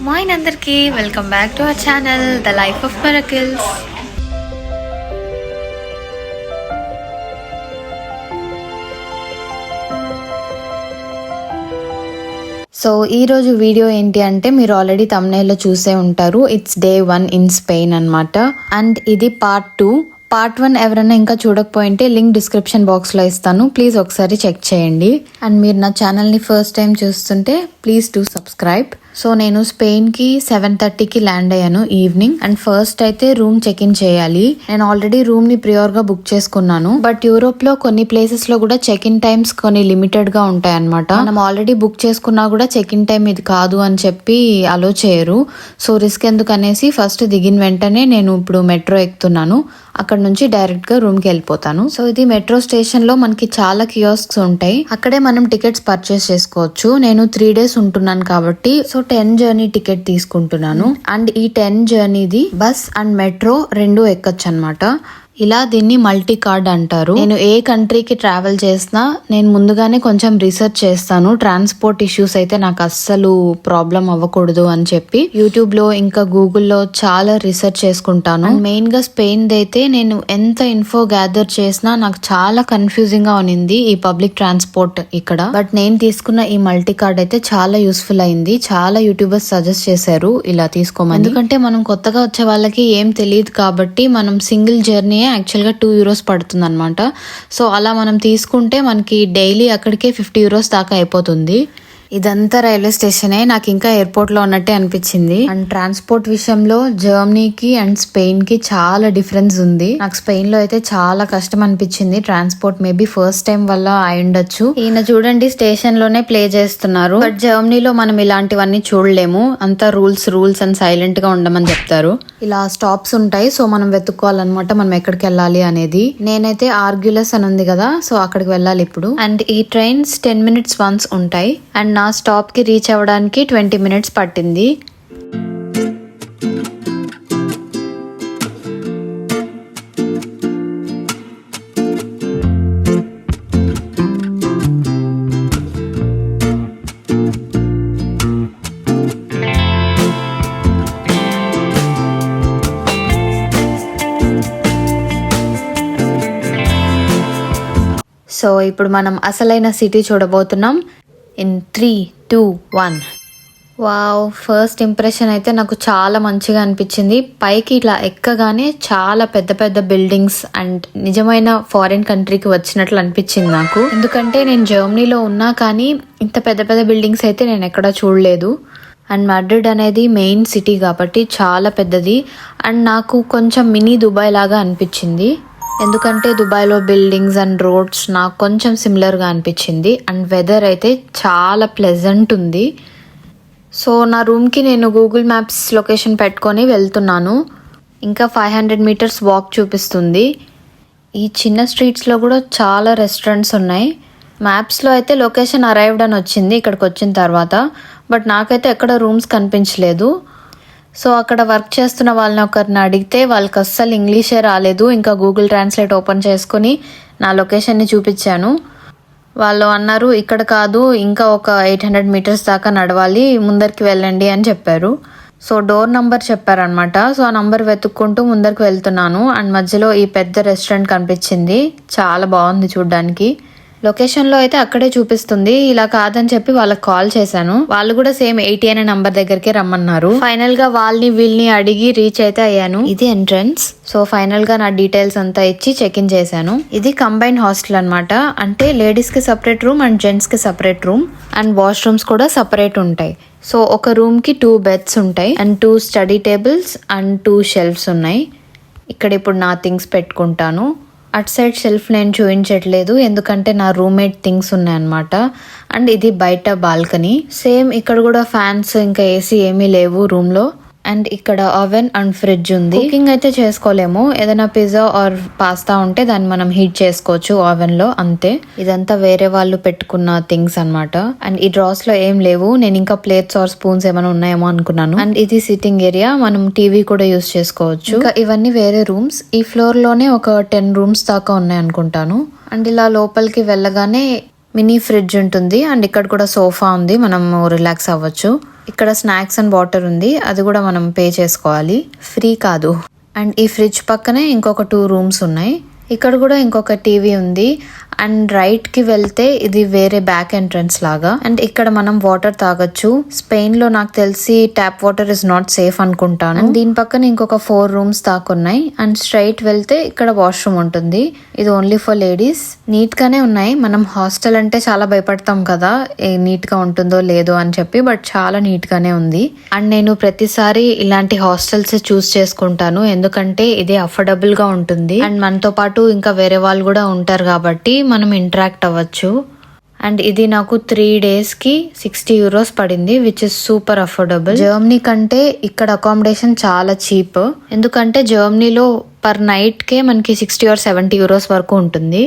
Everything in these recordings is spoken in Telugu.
మార్నింగ్ అందరికీ welcome back to our channel the life of miracles. So ఈరోజు వీడియో ఏంటి అంటే మీరు ఆల్రెడీ థంబ్నెయిల్లో చూసే ఉంటారు. ఇట్స్ డే 1 ఇన్ స్పెయిన్ అన్నమాట. అండ్ ఇది పార్ట్ 2. పార్ట్ 1 ఎవరైనా ఇంకా చూడకపోయింటే లింక్ డిస్క్రిప్షన్ బాక్స్లో ఇస్తాను, ప్లీజ్ ఒకసారి చెక్ చేయండి. అండ్ మీరు నా ఛానల్ని ఫస్ట్ టైం చూస్తుంటే ప్లీజ్ డూ సబ్స్క్రైబ్. సో నేను స్పెయిన్కి 7:30కి ల్యాండ్ అయ్యాను ఈవినింగ్. అండ్ ఫస్ట్ అయితే రూమ్ చెక్ ఇన్ చేయాలి. నేను ఆల్రెడీ రూమ్ని ప్రియోర్గా బుక్ చేసుకున్నాను. బట్ యూరోప్లో కొన్ని ప్లేసెస్లో కూడా చెక్ ఇన్ టైమ్స్ కొన్ని లిమిటెడ్గా ఉంటాయి అనమాట. మనం ఆల్రెడీ బుక్ చేసుకున్నా కూడా చెక్ ఇన్ టైం ఇది కాదు అని చెప్పి అలో చేయరు. సో రిస్క్ ఎందుకు అనేసి ఫస్ట్ దిగిన వెంటనే నేను ఇప్పుడు మెట్రో ఎక్కుతున్నాను. అక్కడ నుంచి డైరెక్ట్ గా రూమ్ కి వెళ్ళిపోతాను. సో ఇది మెట్రో స్టేషన్ లో మనకి చాలా కియోస్క్స్ ఉంటాయి, అక్కడే మనం టికెట్స్ పర్చేస్ చేసుకోవచ్చు. నేను 3 days ఉంటున్నాను కాబట్టి సో 10 జర్నీ టికెట్ తీసుకుంటున్నాను. అండ్ ఈ 10 జర్నీది బస్ అండ్ మెట్రో 2 ఎక్కొచ్చు అనమాట. ఇలా దీన్ని మల్టీ కార్డ్ అంటారు. నేను ఏ కంట్రీకి ట్రావెల్ చేసినా నేను ముందుగానే కొంచెం రీసెర్చ్ చేస్తాను. ట్రాన్స్పోర్ట్ ఇష్యూస్ అయితే నాకు అస్సలు ప్రాబ్లం అవ్వకూడదు అని చెప్పి యూట్యూబ్ లో ఇంకా గూగుల్లో చాలా రీసెర్చ్ చేసుకుంటాను. మెయిన్ గా స్పెయిన్ అయితే నేను ఎంత ఇన్ఫో గ్యాదర్ చేసినా నాకు చాలా కన్ఫ్యూజింగ్ గా ఉన్నింది ఈ పబ్లిక్ ట్రాన్స్పోర్ట్ ఇక్కడ. బట్ నేను తీసుకున్న ఈ మల్టీ కార్డ్ అయితే చాలా యూస్ఫుల్ అయింది. చాలా యూట్యూబర్స్ సజెస్ట్ చేశారు ఇలా తీసుకోమని. ఎందుకంటే మనం కొత్తగా వచ్చే వాళ్ళకి ఏం తెలియదు కాబట్టి మనం సింగిల్ జర్నీ యాక్చువల్గా €2 పడుతుంది అనమాట. సో అలా మనం తీసుకుంటే మనకి డైలీ అక్కడికే €50 దాకా అయిపోతుంది. ఇదంతా రైల్వే స్టేషనే, నాకు ఇంకా ఎయిర్పోర్ట్ లో ఉన్నట్టే అనిపించింది. అండ్ ట్రాన్స్పోర్ట్ విషయంలో జర్మనీకి అండ్ స్పెయిన్ కి చాలా డిఫరెన్స్ ఉంది. నాకు స్పెయిన్ లో అయితే చాలా కష్టం అనిపించింది ట్రాన్స్పోర్ట్. మేబీ ఫస్ట్ టైం వల్ల అయి ఉండొచ్చు. ఈయన చూడండి స్టేషన్ లోనే ప్లే చేస్తున్నారు. బట్ జర్మనీలో మనం ఇలాంటివన్నీ చూడలేము. అంతా రూల్స్ అండ్ సైలెంట్ గా ఉండమని చెప్తారు. ఇలా స్టాప్స్ ఉంటాయి, సో మనం వెతుక్కోవాలన్నమాట మనం ఎక్కడికి వెళ్ళాలి అనేది. నేనైతే ఆర్గ్యులస్ అని ఉంది కదా, సో అక్కడికి వెళ్ళాలి ఇప్పుడు. అండ్ ఈ ట్రైన్స్ 10 minutes వన్స్ ఉంటాయి. అండ్ నా స్టాప్ కి రీచ్ అవ్వడానికి 20 minutes పట్టింది. సో ఇప్పుడు మనం అసలైన సిటీ చూడబోతున్నాం. ఇన్ 3, 2, 1. వావ్, ఫస్ట్ ఇంప్రెషన్ అయితే నాకు చాలా మంచిగా అనిపించింది. పైకి ఇట్లా ఎక్కగానే చాలా పెద్ద పెద్ద బిల్డింగ్స్ అండ్ నిజమైన ఫారిన్ కంట్రీకి వచ్చినట్లు అనిపించింది నాకు. ఎందుకంటే నేను జర్మనీలో ఉన్నా కానీ ఇంత పెద్ద పెద్ద బిల్డింగ్స్ అయితే నేను ఎక్కడా చూడలేదు. అండ్ మాడ్రిడ్ అనేది మెయిన్ సిటీ కాబట్టి చాలా పెద్దది. అండ్ నాకు కొంచెం మినీ దుబాయ్ లాగా అనిపించింది. ఎందుకంటే దుబాయ్లో బిల్డింగ్స్ అండ్ రోడ్స్ నాకు కొంచెం సిమిలర్గా అనిపించింది. అండ్ వెదర్ అయితే చాలా ప్లెజెంట్ ఉంది. సో నా రూమ్కి నేను గూగుల్ మ్యాప్స్ లొకేషన్ పెట్టుకొని వెళ్తున్నాను. ఇంకా 500 meters వాక్ చూపిస్తుంది. ఈ చిన్న స్ట్రీట్స్లో కూడా చాలా రెస్టారెంట్స్ ఉన్నాయి. మ్యాప్స్లో అయితే లొకేషన్ అరైవ్డ్ అని వచ్చింది ఇక్కడికి వచ్చిన తర్వాత. బట్ నాకైతే ఎక్కడ రూమ్స్ కనిపించలేదు. సో అక్కడ వర్క్ చేస్తున్న వాళ్ళని ఒకరిని అడిగితే వాళ్ళకి అస్సలు ఇంగ్లీషే రాలేదు. ఇంకా గూగుల్ ట్రాన్స్లేట్ ఓపెన్ చేసుకుని నా లొకేషన్ని చూపించాను. వాళ్ళు అన్నారు ఇక్కడ కాదు, ఇంకా ఒక 800 meters దాకా నడవాలి, ముందరికి వెళ్ళండి అని చెప్పారు. సో డోర్ నంబర్ చెప్పారనమాట. సో ఆ నంబర్ వెతుక్కుంటూ ముందరికి వెళ్తున్నాను. అండ్ మధ్యలో ఈ పెద్ద రెస్టారెంట్ కనిపించింది, చాలా బాగుంది చూడ్డానికి. లొకేషన్ లో అయితే అక్కడే చూపిస్తుంది. ఇలా కాదని చెప్పి వాళ్ళకి కాల్ చేశాను. వాళ్ళు కూడా సేమ్ 80 అనే నంబర్ దగ్గరికి రమ్మన్నారు. ఫైనల్ గా వాళ్ళని వీళ్ళని అడిగి రీచ్ అయితే అయ్యాను. ఇది ఎంట్రన్స్. సో ఫైనల్ గా నా డీటెయిల్స్ అంతా ఇచ్చి చెక్ ఇన్ చేశాను. ఇది కంబైన్డ్ హాస్టల్ అనమాట. అంటే లేడీస్ కి సపరేట్ రూమ్ అండ్ జెంట్స్ కి సపరేట్ రూమ్ అండ్ వాష్రూమ్స్ కూడా సపరేట్ ఉంటాయి. సో ఒక రూమ్ కి 2 beds ఉంటాయి and 2 study tables and 2 shelves ఉన్నాయి. ఇక్కడ ఇప్పుడు నా థింగ్స్ పెట్టుకుంటాను. అట్ సైడ్ షెల్ఫ్ నేను చూపించట్లేదు ఎందుకంటే నా రూమ్మేట్ థింగ్స్ ఉన్నాయన్నమాట. అండ్ ఇది బయట బాల్కనీ. సేమ్ ఇక్కడ కూడా ఫ్యాన్స్ ఇంకా ఏసీ ఏమీ లేవు రూమ్ లో. అండ్ ఇక్కడ ఓవెన్ అండ్ ఫ్రిడ్జ్ ఉంది. కుకింగ్ అయితే చేసుకోలేము. ఏదైనా పిజ్జా ఆర్ పాస్తా ఉంటే దాన్ని మనం హీట్ చేసుకోవచ్చు ఓవెన్ లో, అంతే. ఇదంతా వేరే వాళ్ళు పెట్టుకున్న థింగ్స్ అన్నమాట. అండ్ ఈ డ్రాస్ లో ఏం లేవు. నేను ఇంకా ప్లేట్స్ ఆర్ స్పూన్స్ ఏమైనా ఉన్నాయేమో అనుకున్నాను. అండ్ ఇది సిట్టింగ్ ఏరియా, మనం టీవీ కూడా యూస్ చేసుకోవచ్చు. ఇంకా ఇవన్నీ వేరే రూమ్స్. ఈ ఫ్లోర్ లోనే ఒక 10 rooms దాకా ఉన్నాయి అనుకుంటాను. అండ్ ఇలా లోపలికి వెళ్ళగానే మినీ ఫ్రిడ్జ్ ఉంటుంది. అండ్ ఇక్కడ కూడా సోఫా ఉంది, మనం రిలాక్స్ అవ్వచ్చు. ఇక్కడ స్నాక్స్ అండ్ వాటర్ ఉంది, అది కూడా మనం పే చేసుకోవాలి, ఫ్రీ కాదు. అండ్ ఈ ఫ్రిడ్జ్ పక్కనే ఇంకొక 2 రూమ్స్ ఉన్నాయి. ఇక్కడ కూడా ఇంకొక టీవీ ఉంది. అండ్ రైట్ కి వెళ్తే ఇది వేరే బ్యాక్ ఎంట్రన్స్ లాగా. అండ్ ఇక్కడ మనం వాటర్ తాగొచ్చు. స్పెయిన్ లో నాకు తెలిసి tap water is not safe అనుకుంటాను. అండ్ దీని పక్కన ఇంకొక 4 రూమ్స్ దాకున్నాయి. అండ్ స్ట్రైట్ వెళ్తే ఇక్కడ వాష్రూమ్ ఉంటుంది. ఇది ఓన్లీ ఫర్ లేడీస్. నీట్ గానే ఉన్నాయి. మనం హాస్టల్ అంటే చాలా భయపడతాం కదా, నీట్ గా ఉంటుందో లేదో అని చెప్పి, బట్ చాలా నీట్ గానే ఉంది. అండ్ నేను ప్రతిసారి ఇలాంటి హాస్టల్స్ చూస్ చేసుకుంటాను, ఎందుకంటే ఇది అఫోర్డబుల్ గా ఉంటుంది. అండ్ మనతో పాటు ఇంకా వేరే వాళ్ళు కూడా ఉంటారు కాబట్టి మనం ఇంటరాక్ట్ అవ్వచ్చు. అండ్ ఇది నాకు 3 days కి 60 euros పడింది, which is super affordable. Germany కంటే ఇక్కడ అకామిడేషన్ చాలా చీప్, ఎందుకంటే జర్మనీలో పర్ నైట్ కే మనకి 60 or 70 euros వరకు ఉంటుంది.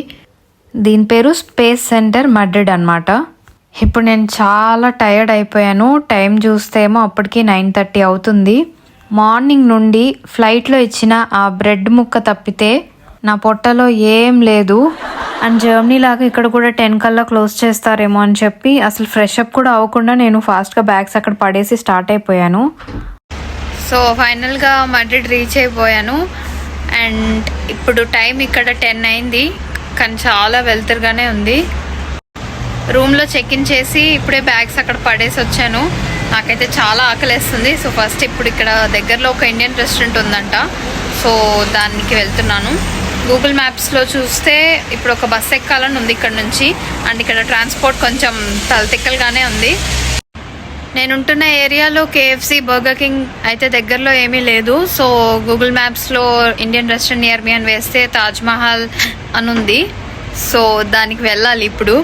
దీని పేరు స్పేస్ సెంటర్ మడ్రిడ్ అన్నమాట. ఇప్పుడు నేను చాలా టైర్డ్ అయిపోయాను. టైం చూస్తే ఏమో అప్పటికి 9:30 అవుతుంది. మార్నింగ్ నుండి ఫ్లైట్లో ఇచ్చిన ఆ బ్రెడ్ ముక్క తప్పితే నా పొట్టలో ఏం లేదు. అండ్ జర్మనీ లాగా ఇక్కడ కూడా 10 కల్లా క్లోజ్ చేస్తారేమో అని చెప్పి అసలు ఫ్రెష్ అప్ కూడా అవ్వకుండా నేను ఫాస్ట్గా బ్యాగ్స్ అక్కడ పడేసి స్టార్ట్ అయిపోయాను. సో ఫైనల్గా మడ్రిడ్ రీచ్ అయిపోయాను. అండ్ ఇప్పుడు టైం ఇక్కడ 10 అయింది, కానీ చాలా వెళ్తురుగానే ఉంది. రూమ్లో చెక్ ఇన్ చేసి ఇప్పుడే బ్యాగ్స్ అక్కడ పడేసి వచ్చాను. నాకైతే చాలా ఆకలేస్తుంది. సో ఫస్ట్ ఇప్పుడు ఇక్కడ దగ్గరలో ఒక ఇండియన్ రెస్టారెంట్ ఉందంట, సో దానికి వెళ్తున్నాను. గూగుల్ మ్యాప్స్లో చూస్తే ఇప్పుడు ఒక బస్ ఎక్కాలని ఉంది ఇక్కడ నుంచి. అండ్ ఇక్కడ ట్రాన్స్పోర్ట్ కొంచెం తలతిక్కలుగానే ఉంది. నేనుంటున్న ఏరియాలో KFC, బర్గర్ కింగ్ అయితే దగ్గరలో ఏమీ లేదు. సో గూగుల్ మ్యాప్స్లో ఇండియన్ రెస్టారెంట్ నియర్ మీ అని వేస్తే తాజ్ మహల్ అని ఉంది. సో దానికి వెళ్ళాలి ఇప్పుడు.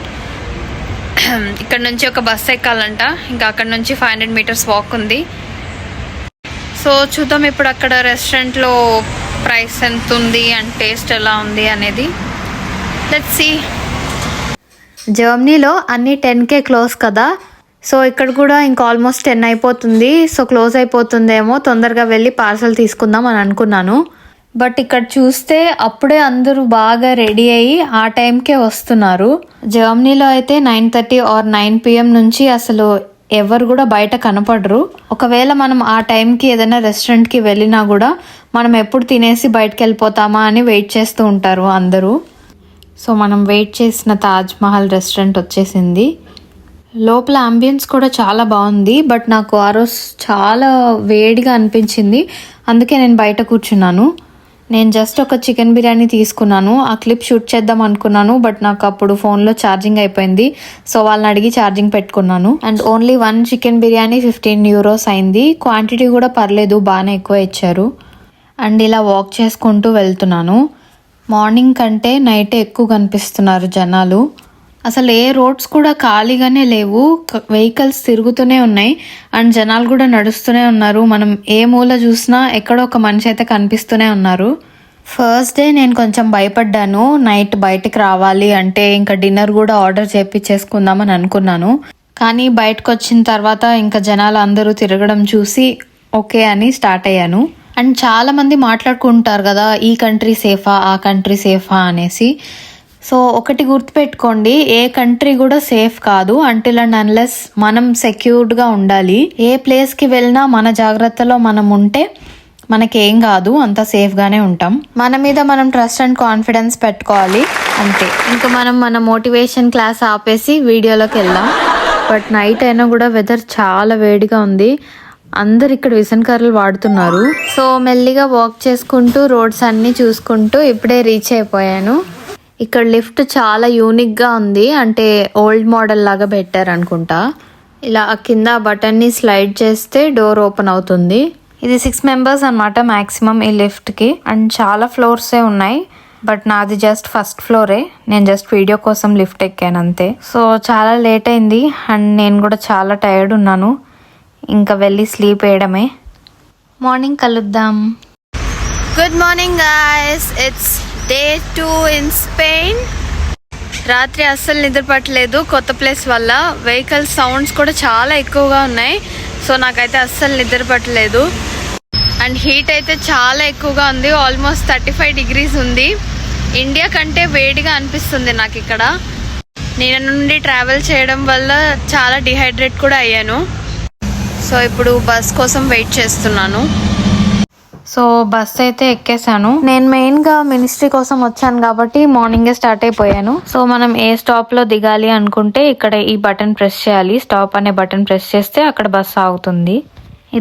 ఇక్కడ నుంచి ఒక బస్ ఎక్కాలంట, ఇంకా అక్కడ నుంచి 500 meters వాక్ ఉంది. సో చూద్దాం ఇప్పుడు అక్కడ రెస్టారెంట్లో ప్రైస్ ఎంత ఉంది అండ్ టేస్ట్ ఎలా ఉంది అనేది. Let's see. జర్మనీలో అన్ని 10K క్లోజ్ కదా, సో ఇక్కడ కూడా ఇంకా ఆల్మోస్ట్ 10 అయిపోతుంది. సో క్లోజ్ అయిపోతుందేమో, తొందరగా వెళ్ళి పార్సల్ తీసుకుందాం అని అనుకున్నాను. బట్ ఇక్కడ చూస్తే అప్పుడే అందరూ బాగా రెడీ అయ్యి ఆ టైంకే వస్తున్నారు. జర్మనీలో అయితే 9:30 or 9 PM నుంచి అసలు ఎవరు కూడా బయట కనపడరు. ఒకవేళ మనం ఆ టైంకి ఏదైనా రెస్టారెంట్కి వెళ్ళినా కూడా మనం ఎప్పుడు తినేసి బయటకు వెళ్ళిపోతామా అని వెయిట్ చేస్తూ ఉంటారు అందరూ. సో మనం వెయిట్ చేసిన తాజ్ మహల్ రెస్టారెంట్ వచ్చేసింది. లోపల అంబియన్స్ కూడా చాలా బాగుంది, బట్ నాకు ఆ రోజు చాలా వేడిగా అనిపించింది, అందుకే నేను బయట కూర్చున్నాను. నేను జస్ట్ ఒక చికెన్ బిర్యానీ తీసుకున్నాను. ఆ క్లిప్ షూట్ చేద్దాం అనుకున్నాను, బట్ నాకు అప్పుడు ఫోన్లో ఛార్జింగ్ అయిపోయింది. సో వాళ్ళని అడిగి ఛార్జింగ్ పెట్టుకున్నాను. And only 1 chicken biryani 15 euros అయింది. క్వాంటిటీ కూడా పర్లేదు, బాగానే ఎక్కువ ఇచ్చారు. అండ్ ఇలా వాక్ చేసుకుంటూ వెళ్తున్నాను. మార్నింగ్ కంటే నైటే ఎక్కువ కనిపిస్తున్నారు జనాలు. అసలు ఏ రోడ్స్ కూడా ఖాళీగానే లేవు, వెహికల్స్ తిరుగుతూనే ఉన్నాయి. అండ్ జనాలు కూడా నడుస్తూనే ఉన్నారు. మనం ఏ మూల చూసినా ఎక్కడో ఒక మనిషి అయితే కనిపిస్తూనే ఉన్నారు. ఫస్ట్ డే నేను కొంచెం భయపడ్డాను, నైట్ బయటికి రావాలి అంటే ఇంకా డిన్నర్ కూడా ఆర్డర్ చేపించేసుకుందామని అనుకున్నాను. కానీ బయటకు వచ్చిన తర్వాత ఇంకా జనాలు అందరూ తిరగడం చూసి ఓకే అని స్టార్ట్ అయ్యాను. అండ్ చాలా మంది మాట్లాడుకుంటారు కదా, ఈ కంట్రీ సేఫా ఆ కంట్రీ సేఫా అనేసి. సో ఒకటి గుర్తుపెట్టుకోండి, ఏ కంట్రీ కూడా సేఫ్ కాదు అంటిల్ అండ్ అన్లెస్ మనం సెక్యూర్డ్గా ఉండాలి. ఏ ప్లేస్కి వెళ్ళినా మన జాగ్రత్తలో మనం ఉంటే మనకేం కాదు, అంతా సేఫ్గానే ఉంటాం. మన మీద మనం ట్రస్ట్ అండ్ కాన్ఫిడెన్స్ పెట్టుకోవాలి అంతే. ఇంకా మనం మన మోటివేషన్ క్లాస్ ఆపేసి వీడియోలోకి వెళ్దాం. బట్ నైట్ అయినా కూడా వెదర్ చాలా వేడిగా ఉంది. అందరు ఇక్కడ విసన్ కర్రలు వాడుతున్నారు. సో మెల్లిగా వాక్ చేసుకుంటూ రోడ్స్ అన్నీ చూసుకుంటూ ఇప్పుడే రీచ్ అయిపోయాను. ఇక్కడ లిఫ్ట్ చాలా యూనిక్గా ఉంది, అంటే ఓల్డ్ మోడల్ లాగా పెట్టారు అనుకుంటా. ఇలా కింద బటన్ని స్లైడ్ చేస్తే డోర్ ఓపెన్ అవుతుంది. ఇది 6 members అన్నమాట మ్యాక్సిమం ఈ లిఫ్ట్కి. అండ్ చాలా ఫ్లోర్సే ఉన్నాయి, బట్ నాది జస్ట్ ఫస్ట్ ఫ్లోరే. నేను జస్ట్ వీడియో కోసం లిఫ్ట్ ఎక్కాను అంతే. సో చాలా లేట్ అయింది అండ్ నేను కూడా చాలా టైర్డ్ ఉన్నాను. ఇంకా వెళ్ళి స్లీప్ వేయడమే. మార్నింగ్ కలుద్దాం. Good morning guys, it's Day 2 in Spain. రాత్రి అస్సలు నిద్ర పట్టలేదు కొత్త ప్లేస్ వల్ల. వెహికల్ సౌండ్స్ కూడా చాలా ఎక్కువగా ఉన్నాయి. సో నాకైతే అస్సలు నిద్ర పట్టలేదు. అండ్ హీట్ అయితే చాలా ఎక్కువగా ఉంది, ఆల్మోస్ట్ 35 degrees ఉంది. ఇండియా కంటే వేడిగా అనిపిస్తుంది నాకు ఇక్కడ. నేను నుండి ట్రావెల్ చేయడం వల్ల చాలా డిహైడ్రేట్ కూడా అయ్యాను. సో ఇప్పుడు బస్ కోసం వెయిట్ చేస్తున్నాను. సో బస్ అయితే ఎక్కేసాను. నేను మెయిన్గా మినిస్ట్రీ కోసం వచ్చాను కాబట్టి మార్నింగే స్టార్ట్ అయిపోయాను. సో మనం ఏ స్టాప్లో దిగాలి అనుకుంటే ఇక్కడ ఈ బటన్ ప్రెస్ చేయాలి. స్టాప్ అనే బటన్ ప్రెస్ చేస్తే అక్కడ బస్ ఆగుతుంది.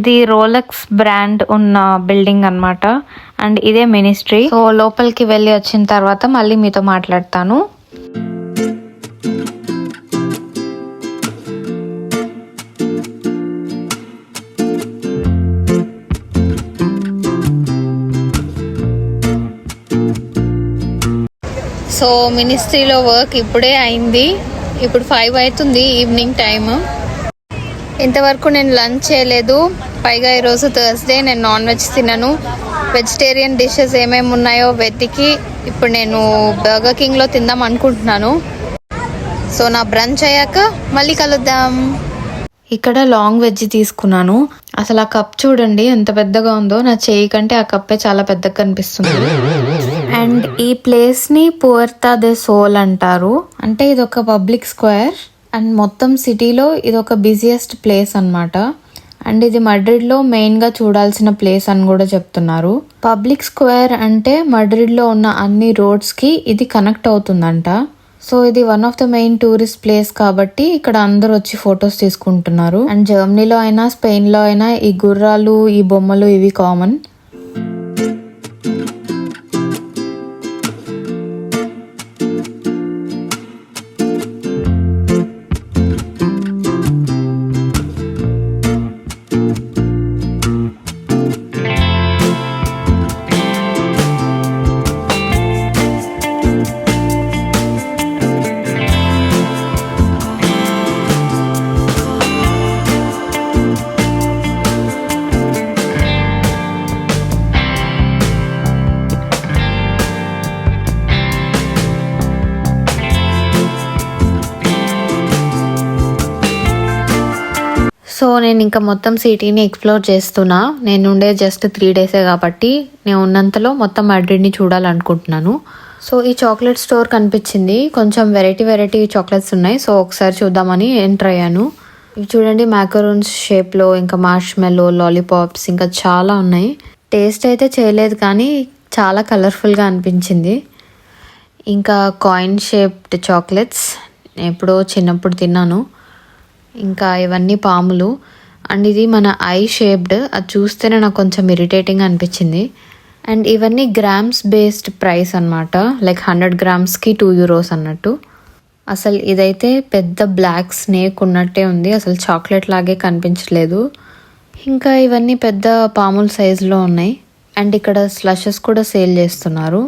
ఇది రోలెక్స్ బ్రాండ్ ఉన్న బిల్డింగ్ అన్నమాట. అండ్ ఇదే మినిస్ట్రీ. సో లోపలికి వెళ్ళి వచ్చిన తర్వాత మళ్ళీ మీతో మాట్లాడతాను. సో మినిస్ట్రీలో వర్క్ ఇప్పుడే అయింది. ఇప్పుడు 5 అవుతుంది ఈవినింగ్ టైమ్. ఇంతవరకు నేను లంచ్ చేయలేదు. పైగా ఈరోజు థర్స్డే, నేను నాన్ వెజ్ తినను. వెజిటేరియన్ డిషెస్ ఏమేమి ఉన్నాయో వెతికి ఇప్పుడు నేను బర్గర్ కింగ్లో తిందాం అనుకుంటున్నాను. సో నా బ్రంచ్ అయ్యాక మళ్ళీ కలుద్దాం. ఇక్కడ లాంగ్ వెజ్ తీసుకున్నాను. అసలు ఆ కప్ చూడండి ఎంత పెద్దగా ఉందో. నా చేయి కంటే ఆ కప్పే చాలా పెద్దగా కనిపిస్తుంది. అండ్ ఈ ప్లేస్ని పువర్తా దే సోల్ అంటారు. అంటే ఇది ఒక పబ్లిక్ స్క్వేర్ అండ్ మొత్తం సిటీలో ఇది ఒక బిజియెస్ట్ ప్లేస్ అన్నమాట. అండ్ ఇది మడ్రిడ్లో మెయిన్గా చూడాల్సిన ప్లేస్ అని కూడా చెప్తున్నారు. పబ్లిక్ స్క్వేర్ అంటే మడ్రిడ్లో ఉన్న అన్ని రోడ్స్కి ఇది కనెక్ట్ అవుతుందంట. సో ఇది one of the main tourist place కాబట్టి ఇక్కడ అందరూ వచ్చి ఫొటోస్ తీసుకుంటున్నారు. అండ్ జర్మనీలో అయినా స్పెయిన్లో అయినా ఈ గుర్రాలు, ఈ బొమ్మలు ఇవి కామన్. సో నేను ఇంకా మొత్తం సిటీని ఎక్స్ప్లోర్ చేస్తున్నా. నేను ఉండే జస్ట్ 3 డేసే కాబట్టి నేను ఉన్నంతలో మొత్తం మాడ్రిడ్ని చూడాలనుకుంటున్నాను. సో ఈ చాక్లెట్ స్టోర్ కనిపించింది. కొంచెం వెరైటీ చాక్లెట్స్ ఉన్నాయి. సో ఒకసారి చూద్దామని ఎంటర్ అయ్యాను. ఇవి చూడండి, మ్యాకరోన్స్ షేప్లో, ఇంకా మార్ష్మెల్లో, లాలీపాప్స్, ఇంకా చాలా ఉన్నాయి. టేస్ట్ అయితే చేయలేదు కానీ చాలా కలర్ఫుల్గా అనిపించింది. ఇంకా కాయిన్ షేప్డ్ చాక్లెట్స్ ఎప్పుడో చిన్నప్పుడు తిన్నాను. ఇంకా ఇవన్నీ పాములు. అండ్ ఇది మన ఐ షేప్డ్, అది చూస్తేనే నాకు కొంచెం ఇరిటేటింగ్ అనిపించింది. అండ్ ఇవన్నీ గ్రామ్స్ బేస్డ్ ప్రైస్ అన్నమాట. లైక్ 100 గ్రామ్స్కి 2 యూరోస్ అన్నట్టు. అసలు ఇదైతే పెద్ద బ్లాక్ స్నేక్ ఉన్నట్టే ఉంది. అసలు చాక్లెట్ లాగే కనిపించలేదు. ఇంకా ఇవన్నీ పెద్ద పాముల సైజులో ఉన్నాయి. అండ్ ఇక్కడ స్లషెస్ కూడా సేల్ చేస్తున్నారు.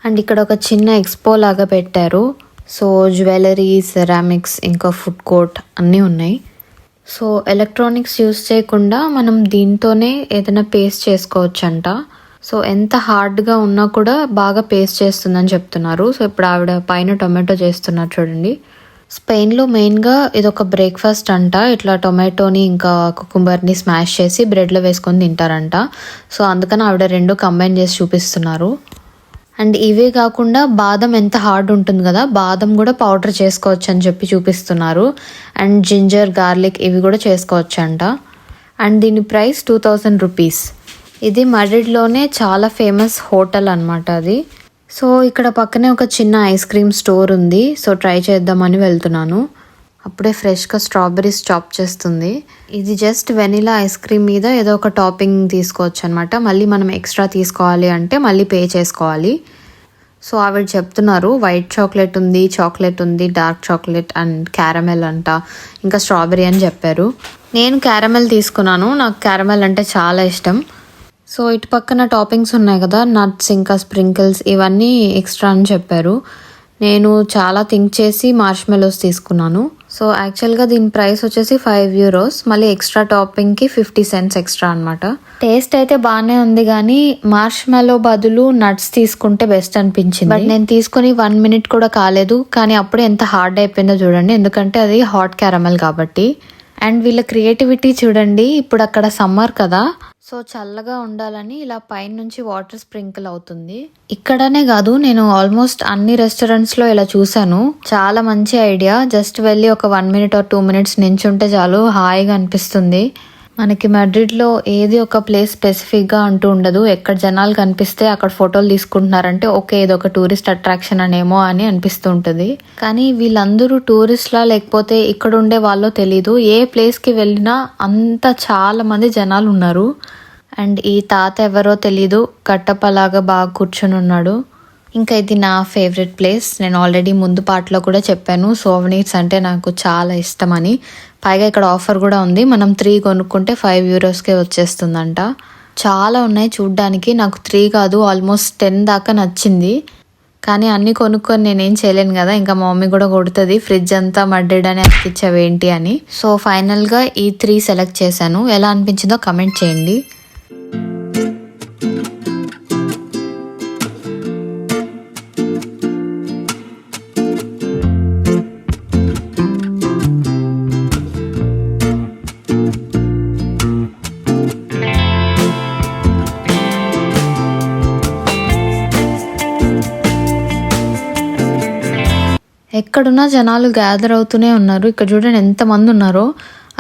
అండ్ ఇక్కడ ఒక చిన్న ఎక్స్పో లాగా పెట్టారు. సో జ్యువెలరీ, సెరామిక్స్, ఇంకా ఫుడ్ కోర్ట్ అన్నీ ఉన్నాయి. సో ఎలక్ట్రానిక్స్ యూస్ చేయకుండా మనం దీంతోనే ఏదైనా పేస్ట్ చేసుకోవచ్చు అంట. సో ఎంత హార్డ్గా ఉన్నా కూడా బాగా పేస్ట్ చేస్తుందని చెప్తున్నారు. సో ఇప్పుడు ఆవిడ పైన టొమాటో చేస్తున్నారు చూడండి. స్పెయిన్లో మెయిన్గా ఇది ఒక బ్రేక్ఫాస్ట్ అంట. ఇట్లా టొమాటోని ఇంకా కుకుంబర్ని స్మాష్ చేసి బ్రెడ్లో వేసుకొని తింటారంట. సో అందుకని ఆవిడ 2 కంబైన్ చేసి చూపిస్తున్నారు. అండ్ ఇవే కాకుండా బాదం ఎంత హార్డ్ ఉంటుంది కదా, బాదం కూడా పౌడర్ చేసుకోవచ్చు అని చెప్పి చూపిస్తున్నారు. అండ్ జింజర్, గార్లిక్ ఇవి కూడా చేసుకోవచ్చు అంట. అండ్ దీని ప్రైస్ 2000 రూపీస్. ఇది మడ్రిడ్లోనే చాలా ఫేమస్ హోటల్ అనమాట అది. సో ఇక్కడ పక్కనే ఒక చిన్న ఐస్ క్రీమ్ స్టోర్ ఉంది. సో ట్రై చేద్దామని వెళ్తున్నాను. అప్పుడే ఫ్రెష్గా స్ట్రాబెర్రీస్ చాప్ చేస్తుంది. ఇది జస్ట్ వెనిలా ఐస్ క్రీమ్ మీద ఏదో ఒక టాపింగ్ తీసుకోవచ్చు అనమాట. మళ్ళీ మనం ఎక్స్ట్రా తీసుకోవాలి అంటే మళ్ళీ పే చేసుకోవాలి. సో ఆవిడ చెప్తున్నారు వైట్ చాక్లెట్ ఉంది, చాక్లెట్ ఉంది, డార్క్ చాక్లెట్ అండ్ క్యారమెల్ అంట, ఇంకా స్ట్రాబెరీ అని చెప్పారు. నేను క్యారమెల్ తీసుకున్నాను, నాకు క్యారమెల్ అంటే చాలా ఇష్టం. సో ఇటు పక్కన టాపింగ్స్ ఉన్నాయి కదా, నట్స్ ఇంకా స్ప్రింకిల్స్, ఇవన్నీ ఎక్స్ట్రా అని చెప్పారు. నేను చాలా థింక్ చేసి మార్ష్మెలోస్ తీసుకున్నాను. సో యాక్చువల్గా దీని ప్రైస్ వచ్చేసి €5, మళ్ళీ ఎక్స్ట్రా టాపింగ్కి 50 cents ఎక్స్ట్రా అనమాట. టేస్ట్ అయితే బాగానే ఉంది, కానీ మార్ష్మెలో బదులు నట్స్ తీసుకుంటే బెస్ట్ అనిపించింది. బట్ నేను తీసుకుని 1 minute కూడా కాలేదు, కానీ అప్పుడే ఎంత హార్డ్ అయిపోయిందో చూడండి, ఎందుకంటే అది హాట్ క్యారమెల్ కాబట్టి. అండ్ వీళ్ళ క్రియేటివిటీ చూడండి, ఇప్పుడు అక్కడ సమ్మర్ కదా, సో చల్లగా ఉండాలని ఇలా పైన నుంచి వాటర్ స్ప్రింకిల్ అవుతుంది. ఇక్కడనే కాదు, నేను ఆల్మోస్ట్ అన్ని రెస్టారెంట్స్లో ఇలా చూసాను. చాలా మంచి ఐడియా. జస్ట్ వెళ్ళి ఒక 1 minute or 2 minutes నించుంటే చాలు, హాయిగా అనిపిస్తుంది. మనకి మాడ్రిడ్లో ఏది ఒక ప్లేస్ స్పెసిఫిక్గా అంటూ ఉండదు. ఎక్కడ జనాలు కనిపిస్తే అక్కడ ఫోటోలు తీసుకుంటున్నారంటే ఓకే ఇది ఒక టూరిస్ట్ అట్రాక్షన్ అనేమో అని అనిపిస్తూ ఉంటుంది. కానీ వీళ్ళందరూ టూరిస్ట్లా లేకపోతే ఇక్కడ ఉండే వాళ్ళో తెలీదు, ఏ ప్లేస్కి వెళ్ళినా అంత చాలా మంది జనాలు ఉన్నారు. అండ్ ఈ తాత ఎవరో తెలీదు, కట్టపలాగా బాగా కూర్చొని ఉన్నాడు. ఇంకా ఇది నా ఫేవరెట్ ప్లేస్. నేను ఆల్రెడీ ముందు పాటలో కూడా చెప్పాను, సోవెనీర్స్ అంటే నాకు చాలా ఇష్టం అని. పైగా ఇక్కడ ఆఫర్ కూడా ఉంది, మనం 3 కొనుక్కుంటే €5కే వచ్చేస్తుందంట. చాలా ఉన్నాయి చూడ్డానికి, నాకు 3 కాదు ఆల్మోస్ట్ 10 దాకా నచ్చింది. కానీ అన్నీ కొనుక్కొని నేనేం చేయలేను కదా, ఇంకా మా మమ్మీ కూడా కొడుతుంది, ఫ్రిడ్జ్ అంతా మడ్డేడని అతికిచ్చావేంటి అని. సో ఫైనల్గా ఈ 3 సెలెక్ట్ చేశాను. ఎలా అనిపించిందో కమెంట్ చేయండి. ఎక్కడున్నా జనాలు గ్యాదర్ అవుతూనే ఉన్నారు. ఇక్కడ చూడండి ఎంతమంది ఉన్నారో.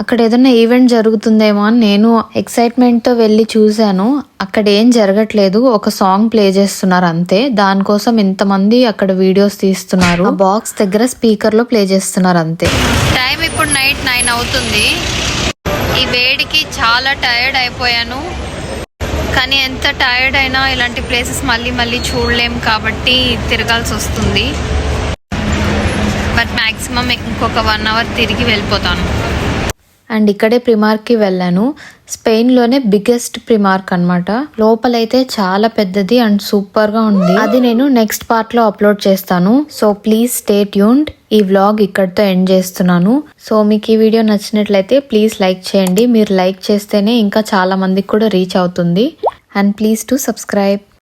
అక్కడ ఏదైనా ఈవెంట్ జరుగుతుందేమో అని నేను ఎక్సైట్మెంట్తో వెళ్ళి చూశాను. అక్కడ ఏం జరగట్లేదు, ఒక సాంగ్ ప్లే చేస్తున్నారు అంతే. దానికోసం ఇంతమంది అక్కడ వీడియోస్ తీస్తున్నారు. ఆ బాక్స్ దగ్గర స్పీకర్లో ప్లే చేస్తున్నారు అంతే. టైం ఇప్పుడు నైట్ 9 అవుతుంది. ఈ వేడికి చాలా టైర్డ్ అయిపోయాను. కానీ ఎంత టైర్డ్ అయినా ఇలాంటి ప్లేసెస్ మళ్ళీ మళ్ళీ చూడలేం కాబట్టి తిరగాల్సి వస్తుంది. బట్ మ్యాక్సిమం ఇంకొక 1 hour తిరిగి వెళ్ళిపోతాను. అండ్ ఇక్కడే ప్రిమార్క్కి వెళ్ళాను. స్పెయిన్లోనే బిగ్గెస్ట్ ప్రిమార్క్ అనమాట. లోపలైతే చాలా పెద్దది అండ్ సూపర్గా ఉంది. అది నేను నెక్స్ట్ పార్ట్లో అప్లోడ్ చేస్తాను. So please stay tuned. ఈ వ్లాగ్ ఇక్కడితో ఎండ్ చేస్తున్నాను. సో మీకు ఈ వీడియో నచ్చినట్లయితే ప్లీజ్ లైక్ చేయండి. మీరు లైక్ చేస్తేనే ఇంకా చాలా మందికి కూడా రీచ్ అవుతుంది. And please to subscribe.